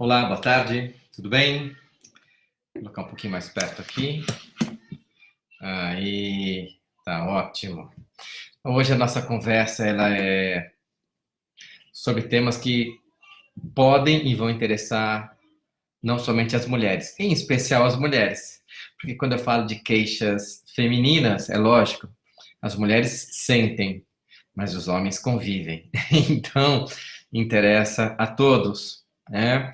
Olá, boa tarde, tudo bem? Vou colocar um pouquinho mais perto aqui. Aí, tá ótimo. Hoje a nossa conversa ela é sobre temas que podem e vão interessar não somente as mulheres, em especial as mulheres. Porque quando eu falo de queixas femininas, é lógico, as mulheres sentem, mas os homens convivem. Então, interessa a todos, né?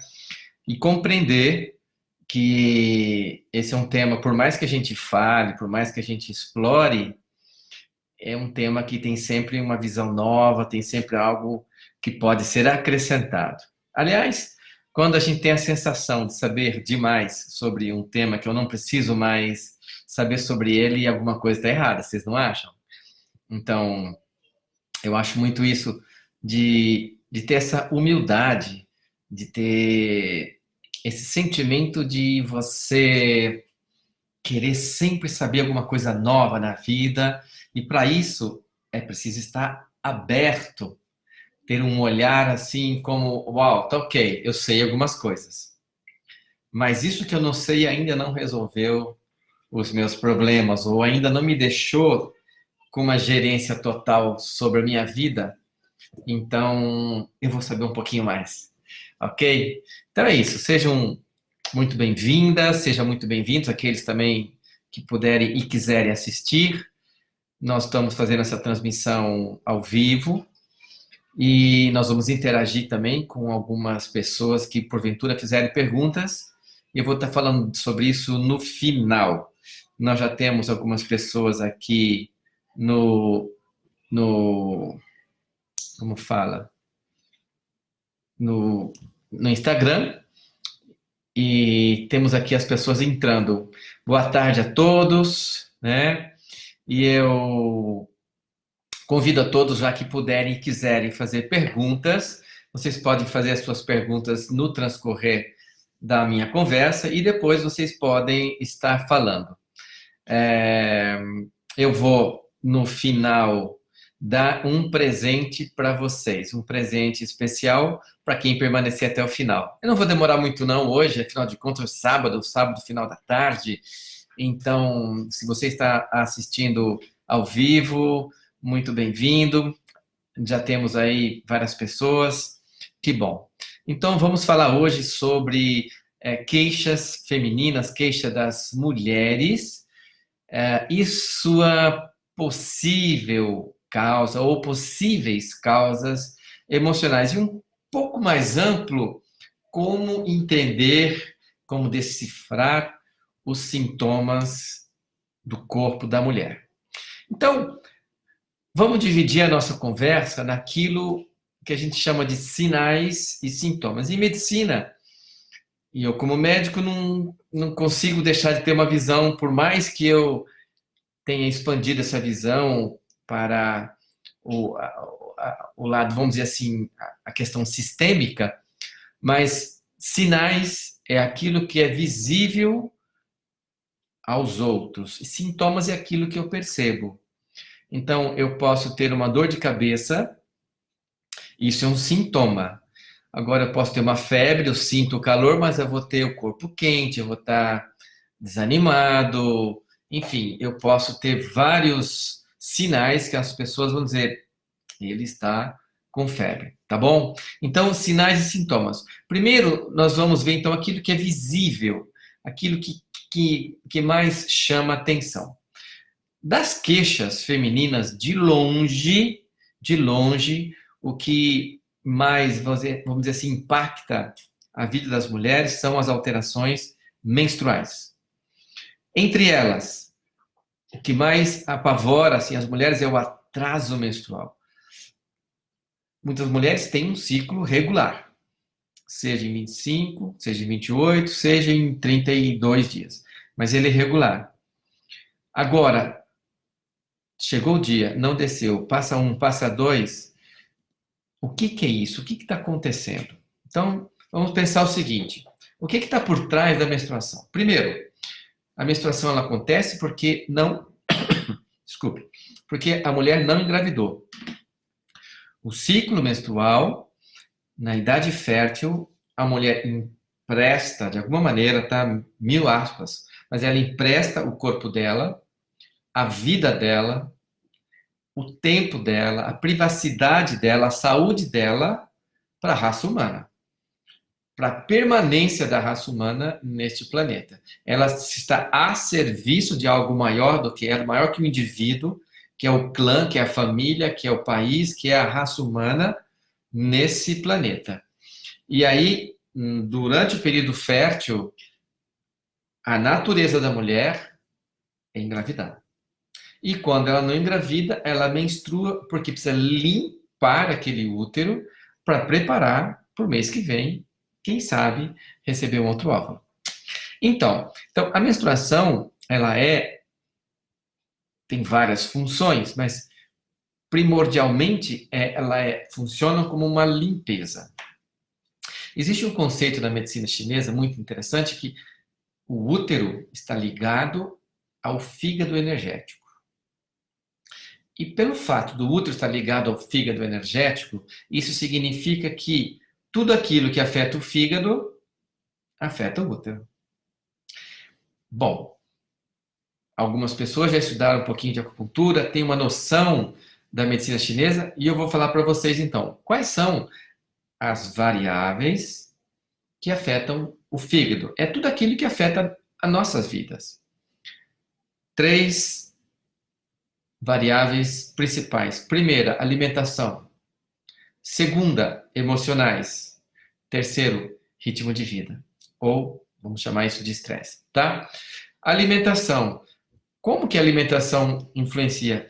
E compreender que esse é um tema, por mais que a gente fale, por mais que a gente explore, é um tema que tem sempre uma visão nova, tem sempre algo que pode ser acrescentado. Aliás, quando a gente tem a sensação de saber demais sobre um tema que eu não preciso mais saber sobre ele, alguma coisa está errada, vocês não acham? Então, eu acho muito isso de ter essa humildade, de ter esse sentimento de você querer sempre saber alguma coisa nova na vida, e para isso é preciso estar aberto, ter um olhar assim como, uau, tá ok, eu sei algumas coisas, mas isso que eu não sei ainda não resolveu os meus problemas, ou ainda não me deixou com uma gerência total sobre a minha vida, então eu vou saber um pouquinho mais, ok? Então é isso, sejam muito bem-vindas, sejam muito bem-vindos aqueles também que puderem e quiserem assistir. Nós estamos fazendo essa transmissão ao vivo e nós vamos interagir também com algumas pessoas que porventura fizerem perguntas. Eu vou estar falando sobre isso no final. Nós já temos algumas pessoas aqui no como fala? No Instagram. E temos aqui as pessoas entrando. Boa tarde a todos, né? E eu convido a todos, já que puderem e quiserem fazer perguntas, vocês podem fazer as suas perguntas no transcorrer da minha conversa e depois vocês podem estar falando. Eu vou, no final, dar um presente para vocês, um presente especial para quem permanecer até o final. Eu não vou demorar muito não hoje, afinal de contas, sábado, final da tarde. Então, se você está assistindo ao vivo, muito bem-vindo. Já temos aí várias pessoas, que bom. Então, vamos falar hoje sobre queixas femininas, queixa das mulheres, e sua possível causa ou possíveis causas emocionais. E um pouco mais amplo, como entender, como decifrar os sintomas do corpo da mulher. Então, vamos dividir a nossa conversa naquilo que a gente chama de sinais e sintomas. Em medicina, e eu como médico não consigo deixar de ter uma visão, por mais que eu tenha expandido essa visão para o lado, vamos dizer assim, a questão sistêmica, mas sinais é aquilo que é visível aos outros, e sintomas é aquilo que eu percebo. Então, eu posso ter uma dor de cabeça, isso é um sintoma. Agora, eu posso ter uma febre, eu sinto o calor, mas eu vou ter o corpo quente, eu vou estar desanimado, enfim, eu posso ter vários sinais que as pessoas vão dizer, ele está com febre, tá bom? Então, sinais e sintomas. Primeiro, nós vamos ver, então, aquilo que é visível, aquilo que mais chama atenção. Das queixas femininas, de longe, o que mais, vamos dizer assim, impacta a vida das mulheres são as alterações menstruais. Entre elas, o que mais apavora assim, as mulheres é o atraso menstrual. Muitas mulheres têm um ciclo regular, seja em 25, seja em 28, seja em 32 dias, mas ele é regular. Agora, chegou o dia, não desceu, passa um, passa dois, o que é isso? O que está acontecendo? Então, vamos pensar o seguinte, o que está por trás da menstruação? Primeiro, a menstruação ela acontece porque desculpe, porque a mulher não engravidou. O ciclo menstrual, na idade fértil, a mulher empresta, de alguma maneira, tá? Mil aspas, mas ela empresta o corpo dela, a vida dela, o tempo dela, a privacidade dela, a saúde dela para a raça humana, para a permanência da raça humana neste planeta. Ela está a serviço de algo maior do que ela, maior que o indivíduo, que é o clã, que é a família, que é o país, que é a raça humana nesse planeta. E aí, durante o período fértil, a natureza da mulher é engravidar. E quando ela não engravida, ela menstrua porque precisa limpar aquele útero para preparar para o mês que vem, quem sabe, receber um outro óvulo. Então, a menstruação, tem várias funções, mas primordialmente funciona como uma limpeza. Existe um conceito na medicina chinesa muito interessante que o útero está ligado ao fígado energético. E pelo fato do útero estar ligado ao fígado energético, isso significa que tudo aquilo que afeta o fígado afeta o útero. Bom, algumas pessoas já estudaram um pouquinho de acupuntura, têm uma noção da medicina chinesa, e eu vou falar para vocês então, quais são as variáveis que afetam o fígado. É tudo aquilo que afeta as nossas vidas. 3 variáveis principais. Primeira, alimentação. Segunda, emocionais. Terceiro, ritmo de vida. Ou vamos chamar isso de estresse, tá? Alimentação. Como que a alimentação influencia?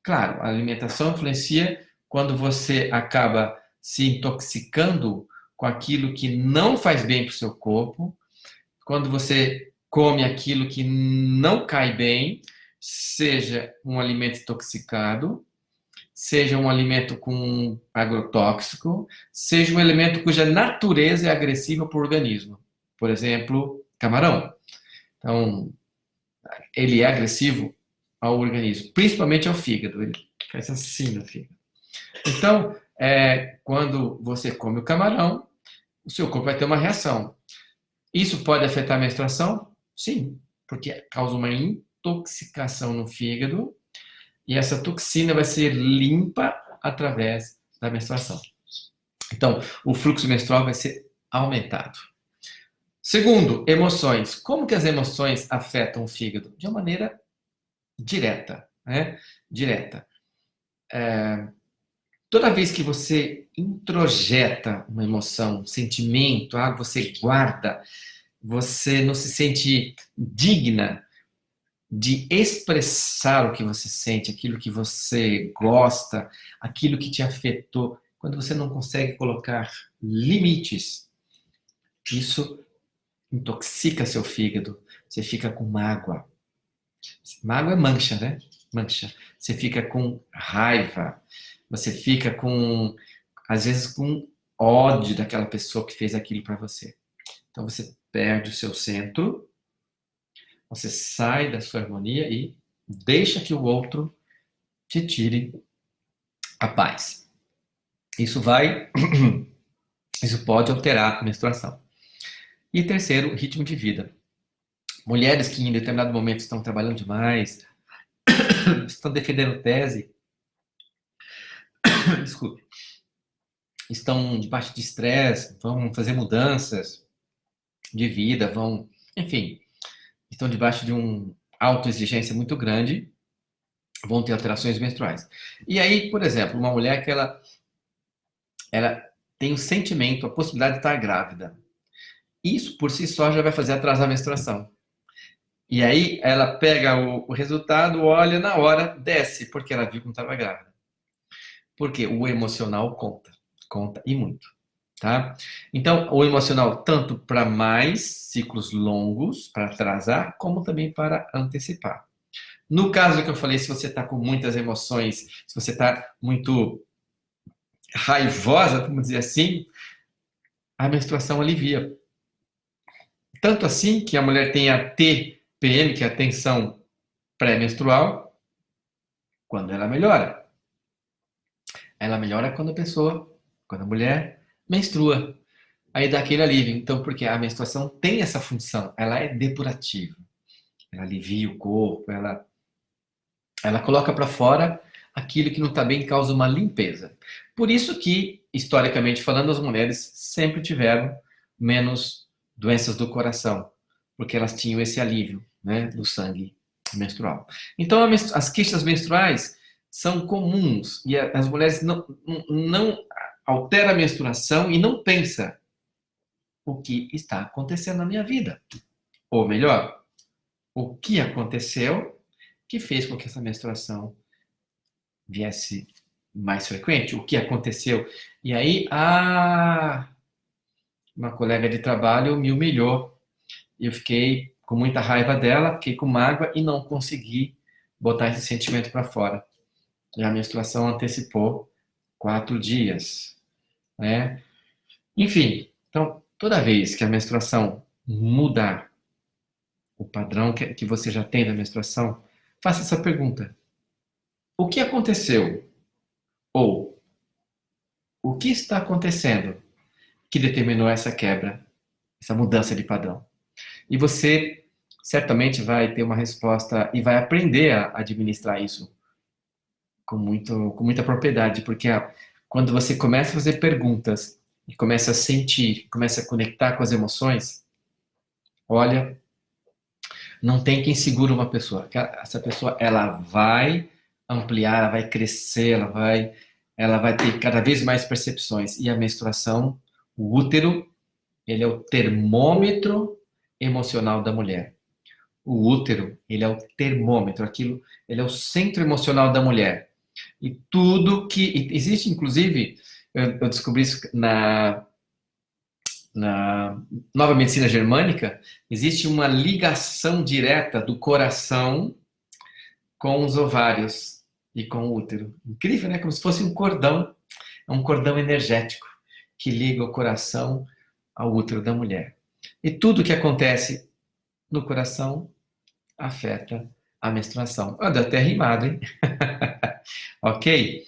Claro, a alimentação influencia quando você acaba se intoxicando com aquilo que não faz bem para o seu corpo, quando você come aquilo que não cai bem, seja um alimento intoxicado, seja um alimento com agrotóxico, seja um alimento cuja natureza é agressiva para o organismo. Por exemplo, camarão. Então, ele é agressivo ao organismo, principalmente ao fígado. Ele faz assim no fígado. Então, quando você come o camarão, o seu corpo vai ter uma reação. Isso pode afetar a menstruação? Sim, porque causa uma intoxicação no fígado e essa toxina vai ser limpa através da menstruação. Então, o fluxo menstrual vai ser aumentado. Segundo, emoções. Como que as emoções afetam o fígado? De uma maneira direta, né? Direta. Toda vez que você introjeta uma emoção, um sentimento, algo que você guarda, você não se sente digna de expressar o que você sente, aquilo que você gosta, aquilo que te afetou. Quando você não consegue colocar limites, isso intoxica seu fígado. Você fica com mágoa. Mágoa é mancha, né? Mancha. Você fica com raiva. Você fica às vezes, com ódio daquela pessoa que fez aquilo para você. Então você perde o seu centro, você sai da sua harmonia e deixa que o outro te tire a paz. Isso pode alterar a menstruação. E terceiro, ritmo de vida. Mulheres que em determinado momento estão trabalhando demais, estão defendendo tese, desculpe, estão debaixo de estresse, vão fazer mudanças de vida, enfim, estão debaixo de uma autoexigência muito grande, vão ter alterações menstruais. E aí, por exemplo, uma mulher que ela tem o sentimento, a possibilidade de estar grávida. Isso, por si só, já vai fazer atrasar a menstruação. E aí, ela pega o resultado, olha na hora, desce, porque ela viu que não estava grávida. Porque o emocional conta e muito, tá? Então, o emocional tanto para mais ciclos longos, para atrasar, como também para antecipar. No caso que eu falei, se você está com muitas emoções, se você está muito raivosa, vamos dizer assim, a menstruação alivia. Tanto assim que a mulher tem a TPM, que é a tensão pré-menstrual, quando ela melhora. Ela melhora quando a mulher menstrua. aí dá aquele alívio. Então, porque a menstruação tem essa função, ela é depurativa, ela alivia o corpo, ela coloca para fora aquilo que não está bem, causa uma limpeza. Por isso que, historicamente falando, as mulheres sempre tiveram menos doenças do coração, porque elas tinham esse alívio, né, do sangue menstrual. Então, as queixas menstruais são comuns e as mulheres não alteram a menstruação e não pensam o que está acontecendo na minha vida. Ou melhor, o que aconteceu que fez com que essa menstruação viesse mais frequente, o que aconteceu. E aí, uma colega de trabalho me humilhou. Eu fiquei com muita raiva dela, fiquei com mágoa e não consegui botar esse sentimento para fora. E a menstruação antecipou 4 dias, né? Enfim, então, toda vez que a menstruação mudar o padrão que você já tem da menstruação, faça essa pergunta. O que aconteceu? Ou o que está acontecendo que determinou essa quebra, essa mudança de padrão? E você certamente vai ter uma resposta e vai aprender a administrar isso com muita propriedade, porque quando você começa a fazer perguntas e começa a sentir, começa a conectar com as emoções, olha, não tem quem segure uma pessoa. Essa pessoa, ela vai ampliar, ela vai crescer, ela vai ter cada vez mais percepções. E a menstruação, o útero, ele é o termômetro emocional da mulher. O útero, ele é o termômetro, ele é o centro emocional da mulher. E tudo que existe, inclusive, eu descobri isso na nova medicina germânica, existe uma ligação direta do coração com os ovários e com o útero. Incrível, né? Como se fosse é um cordão energético que liga o coração ao útero da mulher. E tudo que acontece no coração afeta a menstruação. Deu até rimado, hein? Ok?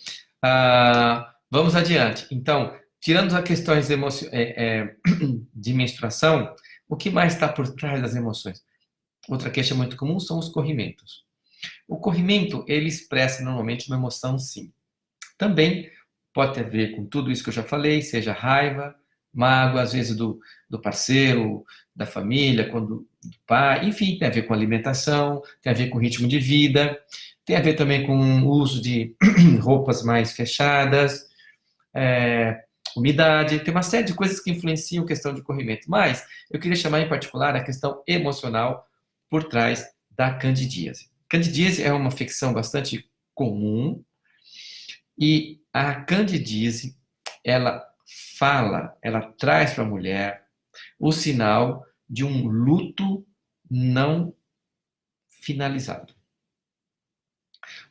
Vamos adiante. Então, tirando as questões de menstruação, o que mais está por trás das emoções? Outra queixa muito comum são os corrimentos. O corrimento, ele expressa normalmente uma emoção, sim. Também pode ter a ver com tudo isso que eu já falei, seja raiva, mágoa, às vezes do parceiro, da família, do pai, enfim, tem a ver com alimentação, tem a ver com ritmo de vida, tem a ver também com o uso de roupas mais fechadas, umidade, tem uma série de coisas que influenciam a questão de corrimento. Mas eu queria chamar em particular a questão emocional por trás da candidíase. Candidíase é uma infecção bastante comum e a candidíase, ela traz para a mulher o sinal de um luto não finalizado.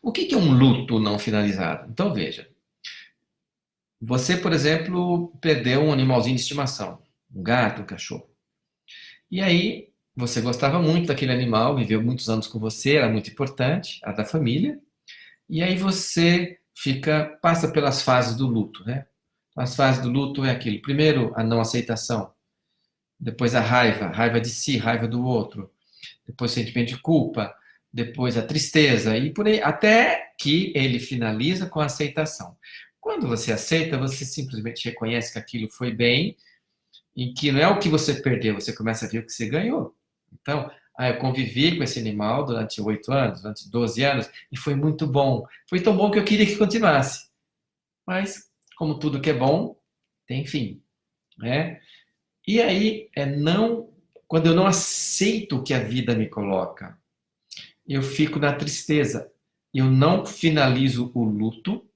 O que é um luto não finalizado? Então, veja. Você, por exemplo, perdeu um animalzinho de estimação, um gato, um cachorro. E aí, você gostava muito daquele animal, viveu muitos anos com você, era muito importante, era da família. E aí você passa pelas fases do luto, né? As fases do luto é aquilo. Primeiro, a não aceitação. Depois a raiva de si, raiva do outro. Depois o sentimento de culpa. Depois a tristeza. E por aí, até que ele finaliza com a aceitação. Quando você aceita, você simplesmente reconhece que aquilo foi bem e que não é o que você perdeu, você começa a ver o que você ganhou. Então, eu convivi com esse animal durante 8 anos, durante 12 anos, e foi muito bom. Foi tão bom que eu queria que continuasse. Mas, como tudo que é bom, tem fim, né? E aí, quando eu não aceito o que a vida me coloca, eu fico na tristeza. Eu não finalizo o luto,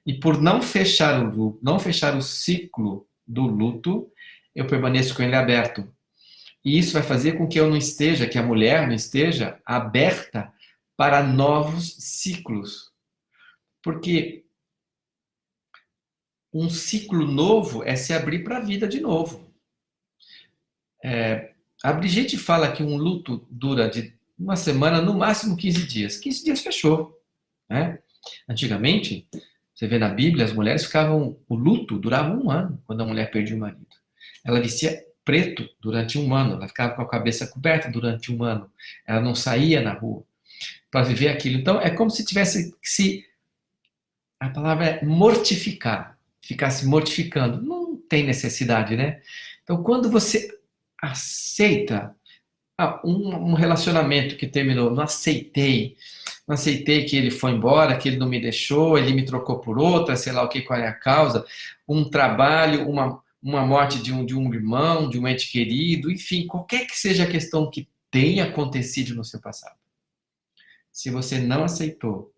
e por não fechar o ciclo do luto, eu permaneço com ele aberto. E isso vai fazer com que que a mulher não esteja aberta para novos ciclos. Porque um ciclo novo é se abrir para a vida de novo. A Brigitte fala que um luto dura de uma semana, no máximo 15 dias. 15 dias fechou, né? Antigamente, você vê na Bíblia, as mulheres o luto durava 1 ano quando a mulher perdia o marido. Ela vestia preto durante um ano, ela ficava com a cabeça coberta durante um ano, ela não saía na rua para viver aquilo. Então, é como se tivesse que se... A palavra é mortificar, ficar se mortificando. Não tem necessidade, né? Então, quando você aceita um relacionamento que terminou, não aceitei que ele foi embora, que ele não me deixou, ele me trocou por outra, sei lá o que, qual é a causa, um trabalho, uma morte de um irmão, de um ente querido, enfim, qualquer que seja a questão que tenha acontecido no seu passado. Se você não aceitou,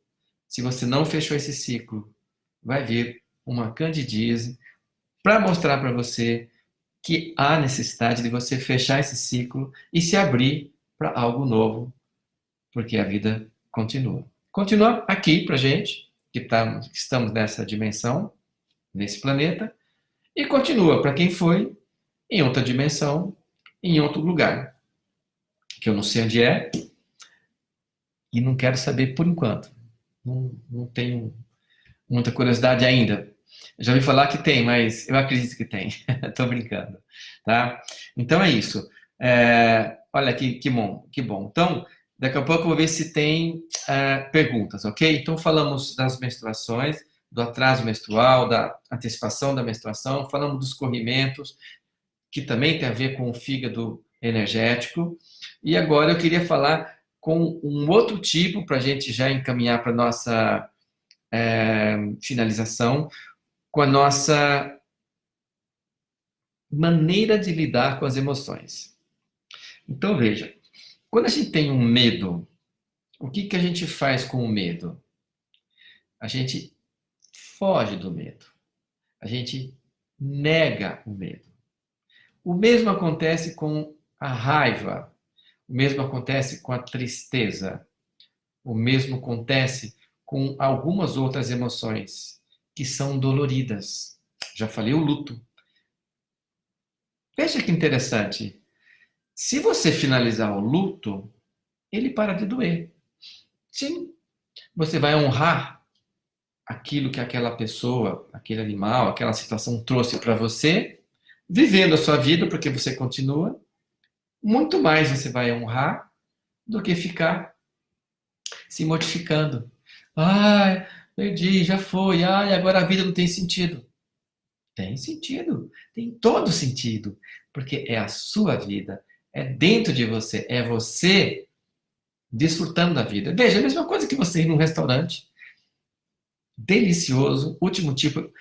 se você não fechou esse ciclo, vai vir uma candidíase para mostrar para você que há necessidade de você fechar esse ciclo e se abrir para algo novo, porque a vida continua. Continua aqui para gente, que estamos nessa dimensão, nesse planeta, e continua para quem foi em outra dimensão, em outro lugar, que eu não sei onde é e não quero saber por enquanto. Não tenho muita curiosidade ainda. Já ouvi falar que tem, mas eu acredito que tem. Estou brincando, tá? Então é isso. Olha que bom, que bom. Então, daqui a pouco eu vou ver se tem perguntas, ok? Então falamos das menstruações, do atraso menstrual, da antecipação da menstruação, falamos dos corrimentos, que também tem a ver com o fígado energético. E agora eu queria falar com um outro tipo, para a gente já encaminhar para a nossa finalização, com a nossa maneira de lidar com as emoções. Então, veja, quando a gente tem um medo, o que a gente faz com o medo? A gente foge do medo. A gente nega o medo. O mesmo acontece com a raiva. O mesmo acontece com a tristeza. O mesmo acontece com algumas outras emoções que são doloridas. Já falei o luto. Veja que interessante. Se você finalizar o luto, ele para de doer. Sim, você vai honrar aquilo que aquela pessoa, aquele animal, aquela situação trouxe para você, vivendo a sua vida, porque você continua. Muito mais você vai honrar do que ficar se mortificando. Ai, perdi, já foi. Ai, agora a vida não tem sentido. Tem sentido, tem todo sentido, porque é a sua vida, é dentro de você, é você desfrutando da vida. Veja, a mesma coisa que você ir num restaurante delicioso, último tipo,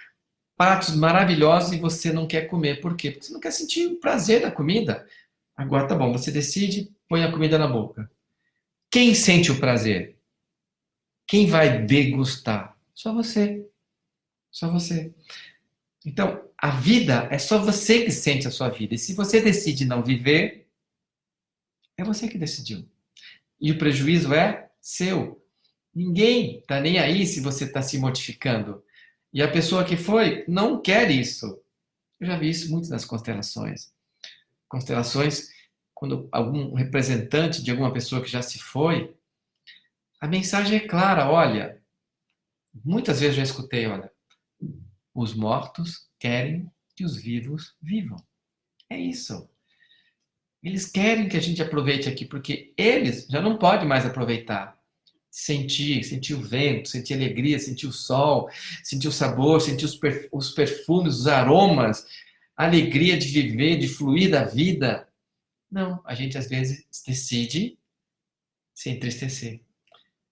pratos maravilhosos e você não quer comer. Por quê? Porque você não quer sentir o prazer da comida. Agora tá bom, você decide, põe a comida na boca. Quem sente o prazer? Quem vai degustar? Só você. Só você. Então, a vida é só você que sente a sua vida. E se você decide não viver, é você que decidiu. E o prejuízo é seu. Ninguém está nem aí se você está se mortificando. E a pessoa que foi não quer isso. Eu já vi isso muito nas constelações. Constelações, quando algum representante de alguma pessoa que já se foi, a mensagem é clara, olha, muitas vezes já escutei, olha, os mortos querem que os vivos vivam. É isso. Eles querem que a gente aproveite aqui, porque eles já não podem mais aproveitar. Sentir o vento, sentir a alegria, sentir o sol, sentir o sabor, sentir os perfumes, os aromas, a alegria de viver, de fluir da vida. Não, a gente às vezes decide se entristecer.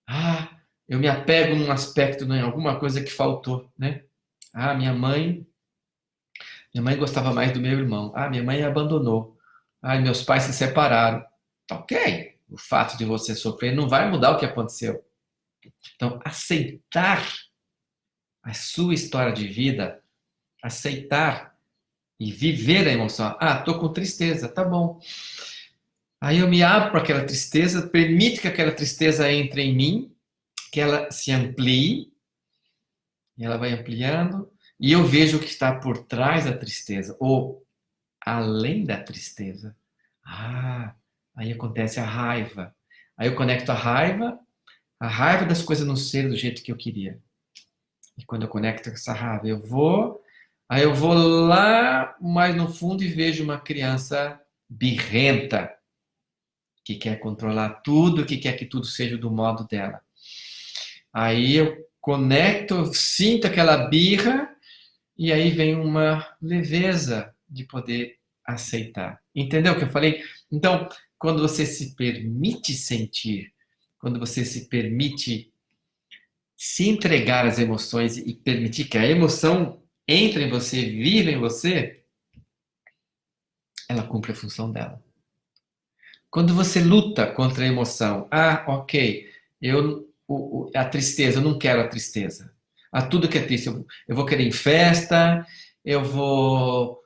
Ah, eu me apego num aspecto, em alguma coisa que faltou, né? Ah, minha mãe gostava mais do meu irmão. Ah, minha mãe me abandonou. Ah, meus pais se separaram. Ok, o fato de você sofrer não vai mudar o que aconteceu. Então, aceitar a sua história de vida, aceitar e viver a emoção. Ah, tô com tristeza, tá bom. Aí eu me abro para aquela tristeza, permito que aquela tristeza entre em mim, que ela se amplie, e ela vai ampliando, e eu vejo o que está por trás da tristeza, ou além da tristeza. Ah, aí acontece a raiva. Aí eu conecto a raiva das coisas não serem do jeito que eu queria. E quando eu conecto com essa raiva, eu vou Aí eu vou lá mais no fundo e vejo uma criança birrenta, que quer controlar tudo, que quer que tudo seja do modo dela. Aí eu conecto, eu sinto aquela birra, e aí vem uma leveza de poder aceitar. Entendeu o que eu falei? Então, quando você se permite sentir, quando você se permite se entregar às emoções e permitir que a emoção entre em você, viva em você, ela cumpre a função dela. Quando você luta contra a emoção, ok, a tristeza, eu não quero a tristeza. Tudo que é triste, eu vou querer ir em festa, eu vou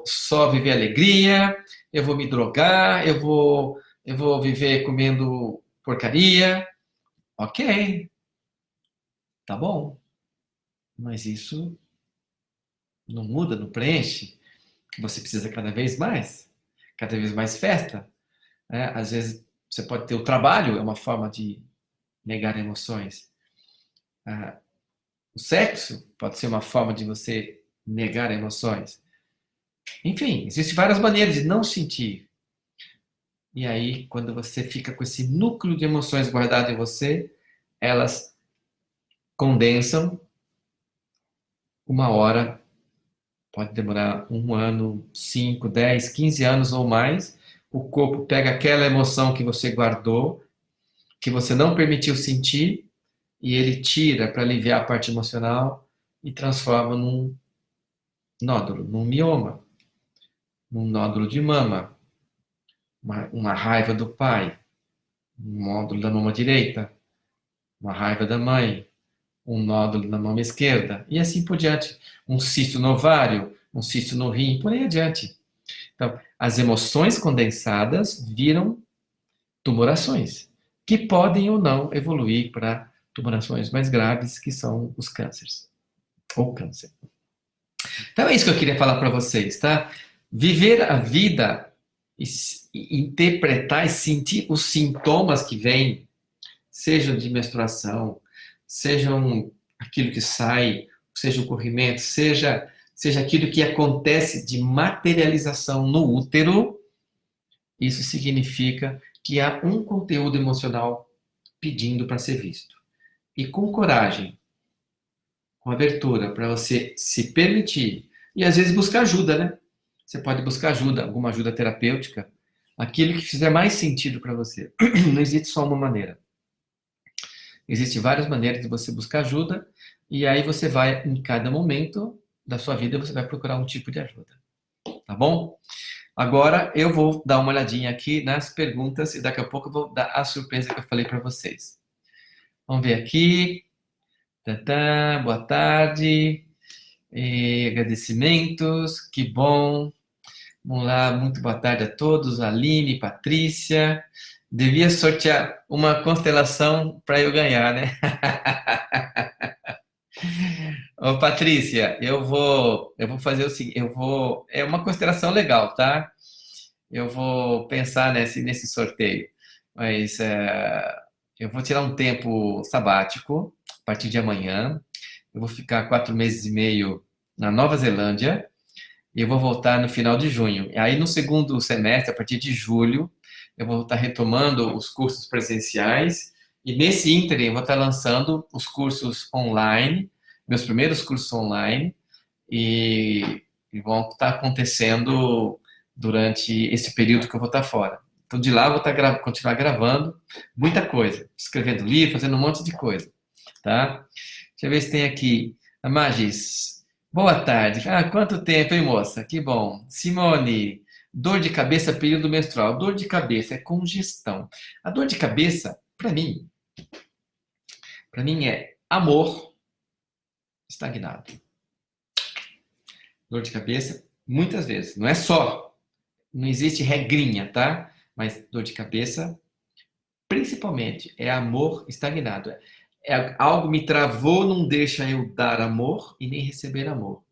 só viver alegria, eu vou me drogar, eu vou viver comendo porcaria. Ok, tá bom, mas isso não muda, não preenche. Você precisa cada vez mais festa. Né? Às vezes você pode ter o trabalho, é uma forma de negar emoções. O sexo pode ser uma forma de você negar emoções. Enfim, existem várias maneiras de não sentir. E aí, quando você fica com esse núcleo de emoções guardado em você, elas condensam. Uma hora, pode demorar 1 ano, 5, 10, 15 anos ou mais. O corpo pega aquela emoção que você guardou, que você não permitiu sentir, e ele tira para aliviar a parte emocional e transforma num nódulo, num mioma, num nódulo de mama, uma raiva do pai, um nódulo da mama direita, uma raiva da mãe, um nódulo na mama esquerda, e assim por diante. Um cisto no ovário, um cisto no rim, por aí adiante. Então, as emoções condensadas viram tumorações, que podem ou não evoluir para tumorações mais graves, que são os cânceres, ou câncer. Então é isso que eu queria falar para vocês, tá? Viver a vida e interpretar e sentir os sintomas que vêm, sejam de menstruação, sejam aquilo que sai, seja o corrimento, seja aquilo que acontece de materialização no útero, isso significa que há um conteúdo emocional pedindo para ser visto. E com coragem, com abertura, para você se permitir. E às vezes buscar ajuda, né? Você pode buscar ajuda, alguma ajuda terapêutica, aquilo que fizer mais sentido para você. Não existe só uma maneira. Existem várias maneiras de você buscar ajuda, e aí você vai, em cada momento da sua vida, você vai procurar um tipo de ajuda. Tá bom? Agora eu vou dar uma olhadinha aqui nas perguntas e daqui a pouco eu vou dar a surpresa que eu falei para vocês. Vamos ver aqui. Tantã, boa tarde. Agradecimentos, que bom. Vamos lá, muito boa tarde a todos. Aline, Patrícia. Devia sortear uma constelação para eu ganhar, né? Ô, Patrícia, eu vou fazer o seguinte, é uma constelação legal, tá? Eu vou pensar nesse sorteio, mas eu vou tirar um tempo sabático a partir de amanhã. Eu vou ficar 4 meses e meio na Nova Zelândia e eu vou voltar no final de junho. E aí, no segundo semestre, a partir de julho, eu vou estar retomando os cursos presenciais e nesse ínterim eu vou estar lançando os cursos online, meus primeiros cursos online, e vão estar acontecendo durante esse período que eu vou estar fora. Então, de lá, eu vou estar continuar gravando muita coisa, escrevendo livro, fazendo um monte de coisa, tá? Deixa eu ver se tem aqui. A Magis, boa tarde. Quanto tempo, hein, moça? Que bom. Simone, dor de cabeça, período menstrual. Dor de cabeça é congestão. A dor de cabeça, para mim é amor estagnado. Dor de cabeça, muitas vezes. Não é só. Não existe regrinha, tá? Mas dor de cabeça, principalmente, é amor estagnado. Algo me travou, não deixa eu dar amor e nem receber amor.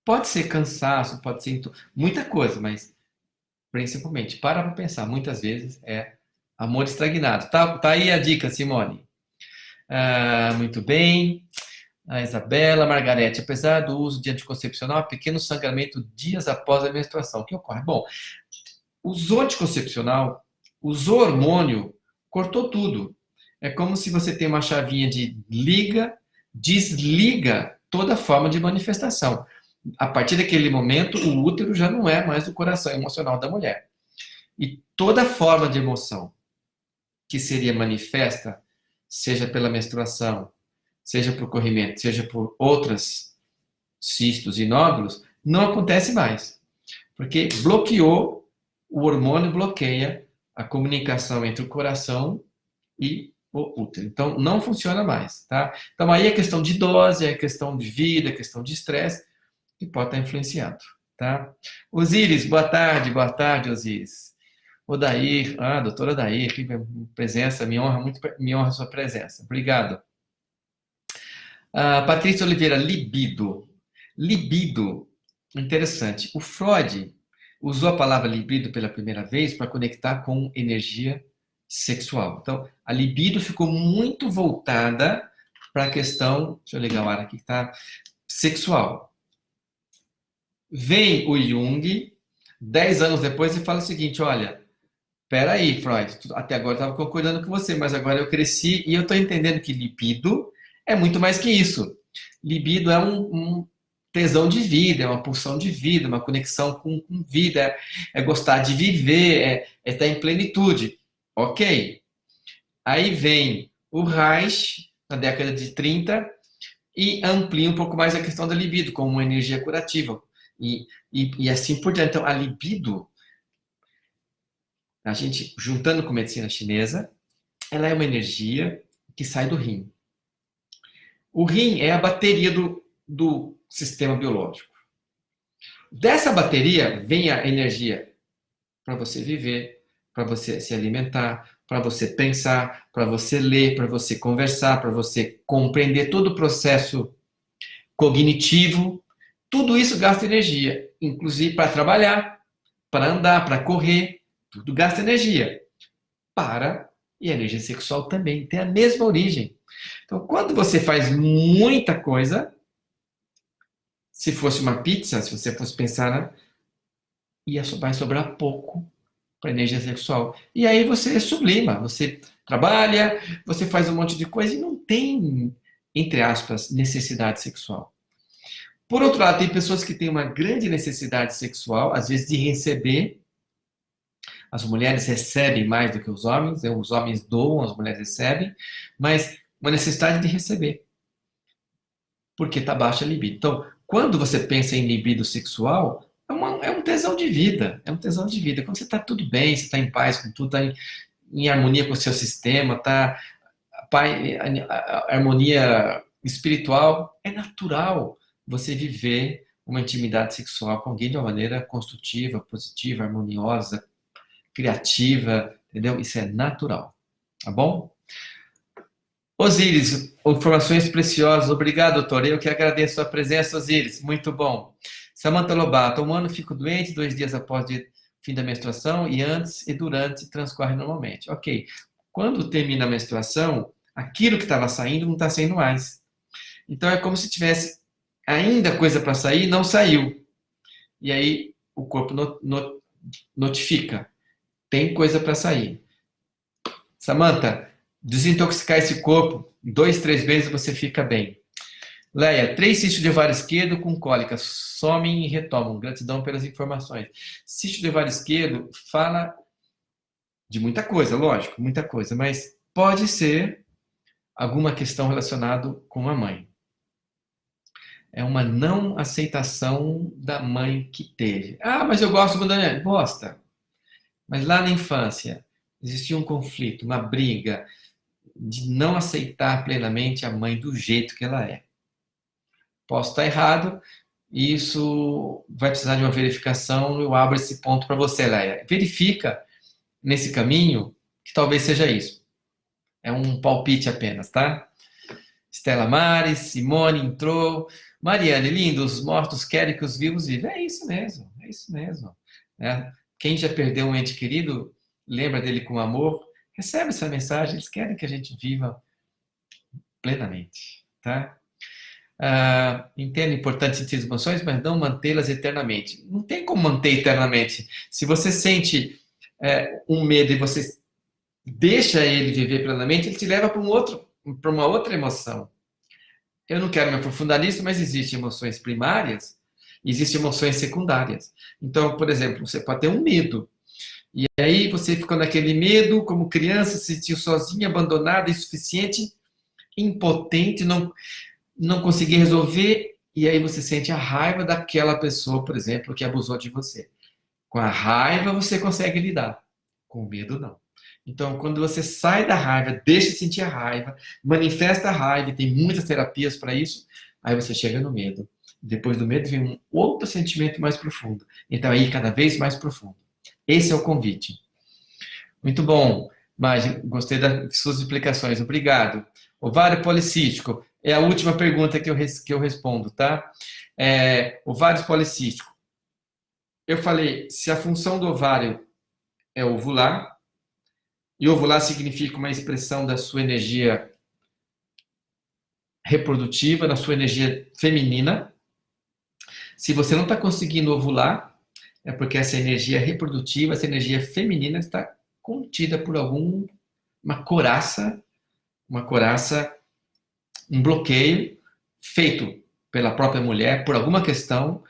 Pode ser cansaço, pode ser muita coisa, mas principalmente, para pensar, muitas vezes é amor estagnado. Tá aí a dica, Simone. Muito bem. A Isabela, Margarete, apesar do uso de anticoncepcional, há pequeno sangramento dias após a menstruação. O que ocorre? Bom, usou anticoncepcional, usou hormônio, cortou tudo. É como se você tem uma chavinha de liga, desliga toda forma de manifestação. A partir daquele momento, o útero já não é mais o coração emocional da mulher. E toda forma de emoção que seria manifesta, seja pela menstruação, seja por corrimento, seja por outras cistos e nódulos, não acontece mais. Porque bloqueou, o hormônio bloqueia a comunicação entre o coração e o útero. Então, não funciona mais, tá? Então, aí é questão de dose, é questão de vida, é questão de estresse, que pode estar influenciado, tá? Osíris, boa tarde, Osíris. Odair, doutora Odair, que presença, me honra muito, me honra a sua presença. Obrigado. Patrícia Oliveira, libido. Libido, interessante. O Freud usou a palavra libido pela primeira vez para conectar com energia sexual. Então, a libido ficou muito voltada para a questão, deixa eu ligar o ar aqui, tá? Sexual. Vem o Jung, 10 anos depois, e fala o seguinte, olha, peraí, Freud, até agora eu estava concordando com você, mas agora eu cresci e eu estou entendendo que libido é muito mais que isso. Libido é um tesão de vida, é uma pulsão de vida, uma conexão com vida, é gostar de viver, é estar em plenitude. Ok. Aí vem o Reich, na década de 30, e amplia um pouco mais a questão da libido, como uma energia curativa. E assim por diante. Então, a libido, a gente, juntando com medicina chinesa, ela é uma energia que sai do rim. O rim é a bateria do sistema biológico. Dessa bateria vem a energia para você viver, para você se alimentar, para você pensar, para você ler, para você conversar, para você compreender todo o processo cognitivo. Tudo isso gasta energia, inclusive para trabalhar, para andar, para correr, tudo gasta energia. E a energia sexual também tem a mesma origem. Então, quando você faz muita coisa, se fosse uma pizza, se você fosse pensar, vai sobrar pouco para energia sexual. E aí você sublima, você trabalha, você faz um monte de coisa e não tem, entre aspas, necessidade sexual. Por outro lado, tem pessoas que têm uma grande necessidade sexual, às vezes de receber. As mulheres recebem mais do que os homens doam, as mulheres recebem, mas uma necessidade de receber, porque está baixa a libido. Então, quando você pensa em libido sexual, é um tesão de vida, é um tesão de vida. Quando você está tudo bem, você está em paz com tudo, está em harmonia com o seu sistema, está a harmonia espiritual, é natural você viver uma intimidade sexual com alguém de uma maneira construtiva, positiva, harmoniosa, criativa, entendeu? Isso é natural, tá bom? Osíris, informações preciosas. Obrigado, doutor. Eu que agradeço a presença, Osíris. Muito bom. Samantha Lobato, um ano fico doente, 2 dias após o fim da menstruação e antes e durante transcorre normalmente. Ok. Quando termina a menstruação, aquilo que estava saindo não está saindo mais. Então é como se tivesse ainda coisa para sair, não saiu. E aí o corpo notifica. Tem coisa para sair. Samantha, desintoxicar esse corpo 2, 3 vezes você fica bem. Leia, 3 cistos de ovário esquerdo com cólica somem e retomam. Gratidão pelas informações. Cisto de ovário esquerdo fala de muita coisa, lógico, muita coisa, mas pode ser alguma questão relacionada com a mãe. É uma não aceitação da mãe que teve. Mas eu gosto do Daniel. Gosta. Mas lá na infância existia um conflito, uma briga de não aceitar plenamente a mãe do jeito que ela é. Posso estar errado, e isso vai precisar de uma verificação, eu abro esse ponto para você, Leia. Verifica nesse caminho que talvez seja isso. É um palpite apenas, tá? Estela Mares, Simone entrou. Mariane, lindo, os mortos querem que os vivos vivam. É isso mesmo, é isso mesmo. Quem já perdeu um ente querido, lembra dele com amor, recebe essa mensagem, eles querem que a gente viva plenamente, tá? Entendo, é importante sentir as emoções, mas não mantê-las eternamente. Não tem como manter eternamente. Se você sente um medo e você deixa ele viver plenamente, ele te leva para uma outra emoção. Eu não quero me aprofundar nisso, mas existem emoções primárias, existem emoções secundárias. Então, por exemplo, você pode ter um medo. E aí você ficou naquele medo, como criança, se sentiu sozinha, abandonada, insuficiente, impotente, não conseguir resolver, e aí você sente a raiva daquela pessoa, por exemplo, que abusou de você. Com a raiva você consegue lidar, com o medo não. Então, quando você sai da raiva, deixa de sentir a raiva, manifesta a raiva, e tem muitas terapias para isso, aí você chega no medo. Depois do medo vem um outro sentimento mais profundo. Então, aí cada vez mais profundo. Esse é o convite. Muito bom, Magi, gostei das suas explicações, obrigado. Ovário policístico, é a última pergunta que eu respondo, tá? Ovário policístico. Eu falei, se a função do ovário é ovular, e ovular significa uma expressão da sua energia reprodutiva, da sua energia feminina. Se você não está conseguindo ovular, é porque essa energia reprodutiva, essa energia feminina está contida por uma coraça, um bloqueio feito pela própria mulher por alguma questão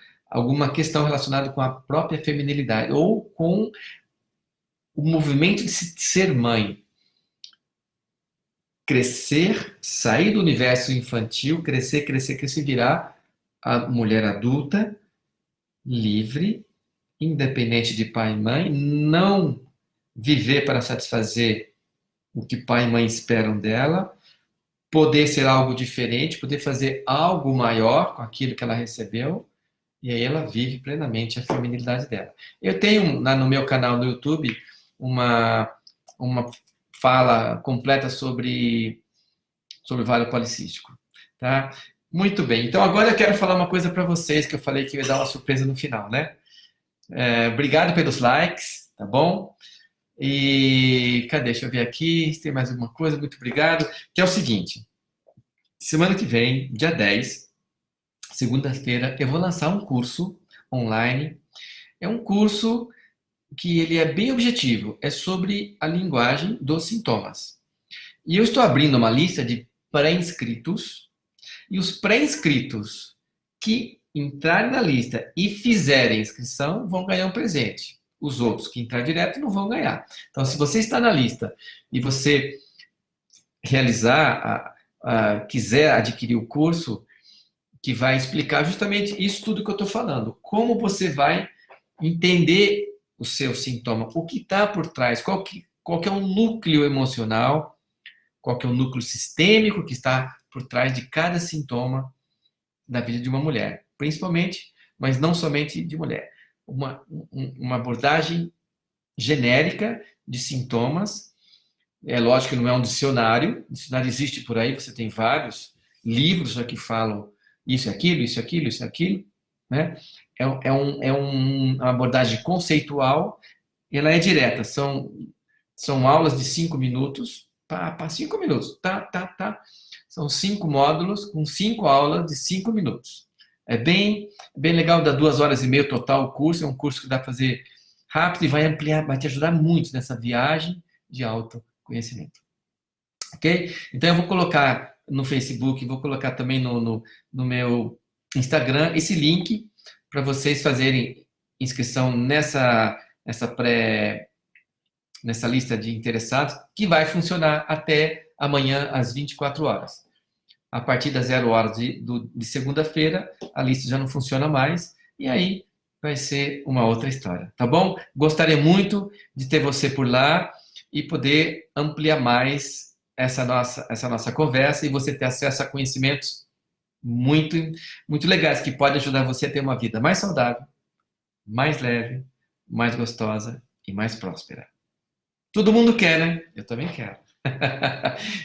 relacionada com a própria feminilidade ou com o movimento de ser mãe. Crescer, sair do universo infantil, crescer, virar a mulher adulta, livre, independente de pai e mãe, não viver para satisfazer o que pai e mãe esperam dela, poder ser algo diferente, poder fazer algo maior com aquilo que ela recebeu, e aí ela vive plenamente a feminilidade dela. Eu tenho no meu canal no YouTube uma fala completa sobre ovário policístico, tá? Muito bem. Então agora eu quero falar uma coisa para vocês que eu falei que eu ia dar uma surpresa no final, né? Obrigado pelos likes, tá bom? E cadê? Deixa eu ver aqui se tem mais alguma coisa. Muito obrigado. Que é o seguinte: semana que vem, dia 10, segunda-feira, eu vou lançar um curso online. É um curso que ele é bem objetivo, é sobre a linguagem dos sintomas. E eu estou abrindo uma lista de pré-inscritos, e os pré-inscritos que entrarem na lista e fizerem inscrição vão ganhar um presente. Os outros que entrar direto não vão ganhar. Então, se você está na lista e você quiser adquirir o curso, que vai explicar justamente isso tudo que eu estou falando. Como você vai entender o seu sintoma, o que está por trás, qual que é o núcleo emocional, qual que é o núcleo sistêmico que está por trás de cada sintoma da vida de uma mulher, principalmente, mas não somente de mulher. Uma abordagem genérica de sintomas. É lógico que não é um dicionário. O dicionário existe por aí, você tem vários livros que falam isso, aquilo, isso, aquilo, isso, aquilo, né? Uma abordagem conceitual, ela é direta, são aulas de 5 minutos, 5 minutos, tá. São 5 módulos com 5 aulas de 5 minutos. É bem legal, dá 2 horas e meia total o curso, é um curso que dá para fazer rápido e vai ampliar, vai te ajudar muito nessa viagem de autoconhecimento. Ok? Então eu vou colocar no Facebook, vou colocar também no meu Instagram esse link para vocês fazerem inscrição nessa lista de interessados, que vai funcionar até amanhã às 24 horas. A partir das 0 horas de segunda-feira, a lista já não funciona mais, e aí vai ser uma outra história, tá bom? Gostaria muito de ter você por lá e poder ampliar mais essa nossa conversa e você ter acesso a conhecimentos muito, muito legais que podem ajudar você a ter uma vida mais saudável, mais leve, mais gostosa e mais próspera. Todo mundo quer, né? Eu também quero.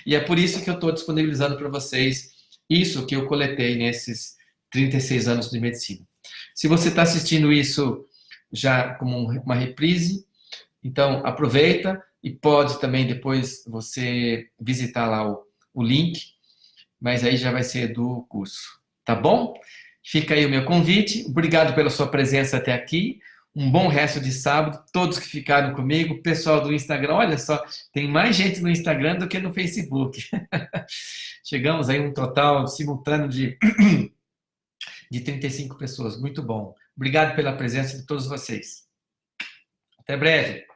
E é por isso que eu estou disponibilizando para vocês isso que eu coletei nesses 36 anos de medicina. Se você está assistindo isso já como uma reprise, então aproveita e pode também depois você visitar lá o link, mas aí já vai ser do curso. Tá bom? Fica aí o meu convite. Obrigado pela sua presença até aqui. Um bom resto de sábado. Todos que ficaram comigo, pessoal do Instagram, olha só, tem mais gente no Instagram do que no Facebook. Chegamos aí a um total simultâneo de 35 pessoas. Muito bom. Obrigado pela presença de todos vocês. Até breve.